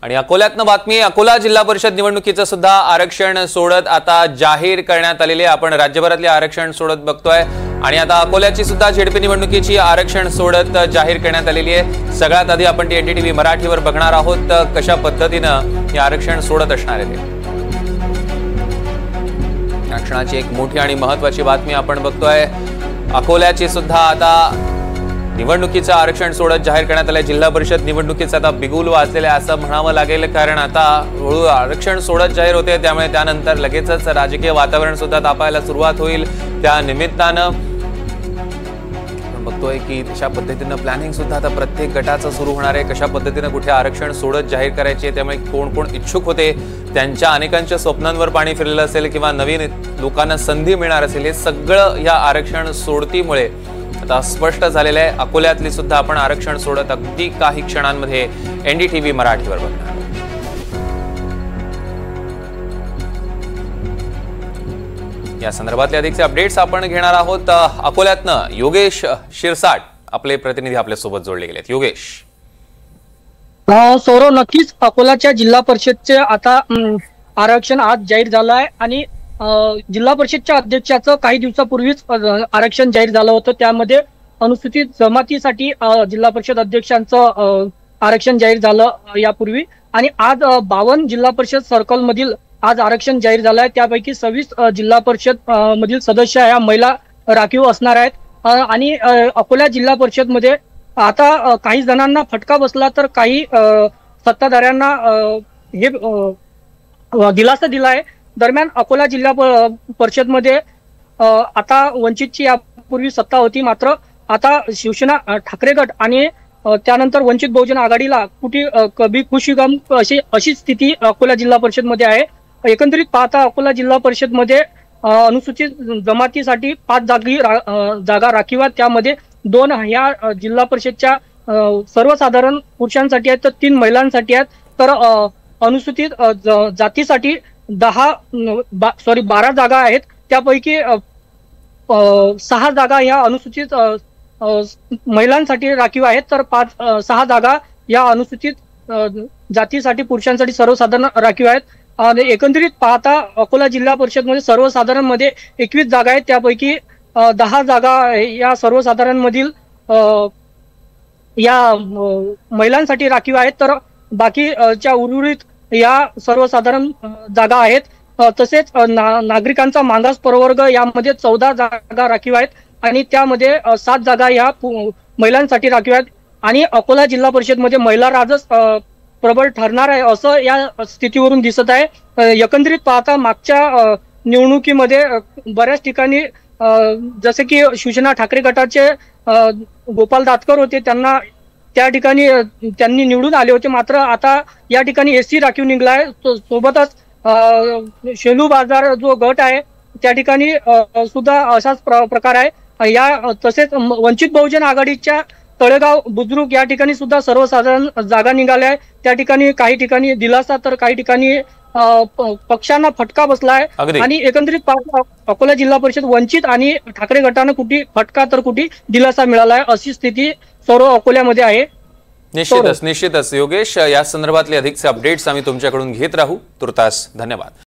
आणि अकोल्यातनं बातमी, अकोला जिल्हा परिषद निवडणुकीचं सुद्धा आरक्षण सोडत आता जाहीर करण्यात आलेले। आपण राज्यभरातले आरक्षण सोडत बघतोय आणि आता अकोल्याची सुद्धा झेडपी निवडणुकीची आरक्षण सोडत जाहीर करण्यात आलेली आहे। सगळ्यात आधी आपण एनडीटीव्ही मराठीवर बघणार आहोत कशा पद्धतीनं हे आरक्षण सोडत असणार आहे। आरक्षणाची एक मोठी आणि महत्त्वाची बातमी आपण बघतोय। अकोल्याची सुद्धा आता निवडणुकीचं आरक्षण सोडत जाहीर करण्यात आले। जिल्हा परिषद निवडणुकीचा आता बिगुल वाजलेला असं म्हणावं लागेल, कारण आता हळूहळू आरक्षण सोडत जाहीर होते, त्यामुळे त्यानंतर लगेचच राजकीय वातावरण सुद्धा तापायला सुरुवात होईल। त्या निमित्तानं आपण बघतोय की अशा पद्धतीनं प्लॅनिंग सुद्धा आता प्रत्येक गटाचं सुरू होणार आहे। कशा पद्धतीनं कुठे आरक्षण सोडत जाहीर करायचे, त्यामुळे कोण कोण इच्छुक होते, त्यांच्या अनेकांच्या स्वप्नांवर पाणी फिरलेलं असेल किंवा नवीन लोकांना संधी मिळणार असेल, हे सगळं या आरक्षण सोडतीमुळे आता स्पष्ट झालेलं आहे। अकोल्यातली सुद्धा आपण आरक्षण सोडत अगदी काही क्षणांमध्ये एनडीटीव्ही मराठीवर बघणार। या संदर्भातले अधिकचे अपडेट्स आपण घेणार आहोत। अकोल्यातनं योगेश शिरसाट आपले प्रतिनिधी आपल्या सोबत जोडले गेलेत। योगेश, सौरव, नक्कीच अकोलाच्या जिल्हा परिषदचे आता आरक्षण आज जाहीर झालं आहे आणि जिल्हा परिषदच्या अध्यक्षाचं काही दिवसापूर्वीच आरक्षण जाहीर झालं होतं। त्यामध्ये अनुसूचित जमातीसाठी जिल्हा परिषद अध्यक्षांचं आरक्षण जाहीर झालं यापूर्वी, आणि आज 52 जिल्हा परिषद सर्कल मधील आज आरक्षण जाहीर झालं आहे। त्यापैकी 26 जिल्हा परिषद मधील सदस्य ह्या महिला राखीव असणार आहेत। आणि अकोला जिल्हा परिषद मध्ये आता काही जणांना फटका बसला तर काही सत्ताधाऱ्यांना हे दिलासा दिला आहे। दरम्यान अकोला जिल्हा परिषद मध्ये आता वंचितची यापूर्वी सत्ता होती, मात्र आता शिवसेना ठाकरे गट आणि त्यानंतर वंचित बहुजन आघाडीला कुठे कभी खुशी गम अशी स्थिती अकोला जिल्हा परिषद मध्ये आहे। एकंदरीत पाहता अकोला जिल्हा परिषद मध्ये अनुसूचित जमातीसाठी 5 जागा राखीव आहेत। त्यामध्ये 2 ह्या जिल्हा परिषदच्या सर्वसाधारण पुरुषांसाठी आहेत तर 3 महिलांसाठी आहेत। तर अनुसूचित जातीसाठी 12 जागा आहेत। त्यापैकी 6 जागा या अनुसूचित महिलांसाठी राखीव आहेत, तर 6 जागा या अनुसूचित जातीसाठी पुरुषांसाठी सर्वसाधारण राखीव आहेत। एकंदरीत पाहता अकोला जिल्हा परिषद मध्ये सर्वसाधारण मध्ये 21 जागा आहेत, त्यापैकी 10 जागा या सर्वसाधारण मधील या महिलांसाठी राखीव आहेत, तर बाकीच्या उर्वरित या सर्वसाधारण जागा आहेत। तसेच नागरिकांचा मागास प्रवर्ग यामध्ये 14 जागा राखीव आहेत आणि त्यामध्ये 7 जागा या महिलांसाठी राखीव आहेत। आणि अकोला जिल्हा परिषद मध्ये महिला राजच प्रबळ ठरणार आहे असं या स्थितीवरून दिसत आहे। एकंदरीत पाहता मागच्या निवडणुकीमध्ये बऱ्याच ठिकाणी जसे की शिवसेना ठाकरे गटाचे गोपाल दातकर होते, त्या ठिकाणी त्यांनी निवडून आले होते, मात्र आता या ठिकाणी एससी राखीव निघलाय। सोबतच शेलू बाजार जो गट आहे त्या ठिकाणी सुद्धा असाच प्रकार आहे। या तसेच वंचित बहुजन आघाडीच्या तळेगाव बुद्रुक या ठिकाणी सुद्धा सर्वसाधारण जागा निघाल्या आहे। त्या ठिकाणी काही ठिकाणी दिलासा तर काही ठिकाणी पक्षांना फटका बसलाय। आणि एकंदरीत अकोला जिल्हा परिषद वंचित आणि ठाकरे गटानं कुठे फटका तर कुठे दिलासा मिळालाय अशी स्थिती सर्व अकोल्यामध्ये आहे। निश्चितच योगेश, या संदर्भातले अधिकचे अपडेट्स आम्ही तुमच्याकडून घेत राहू। तुर्तास धन्यवाद।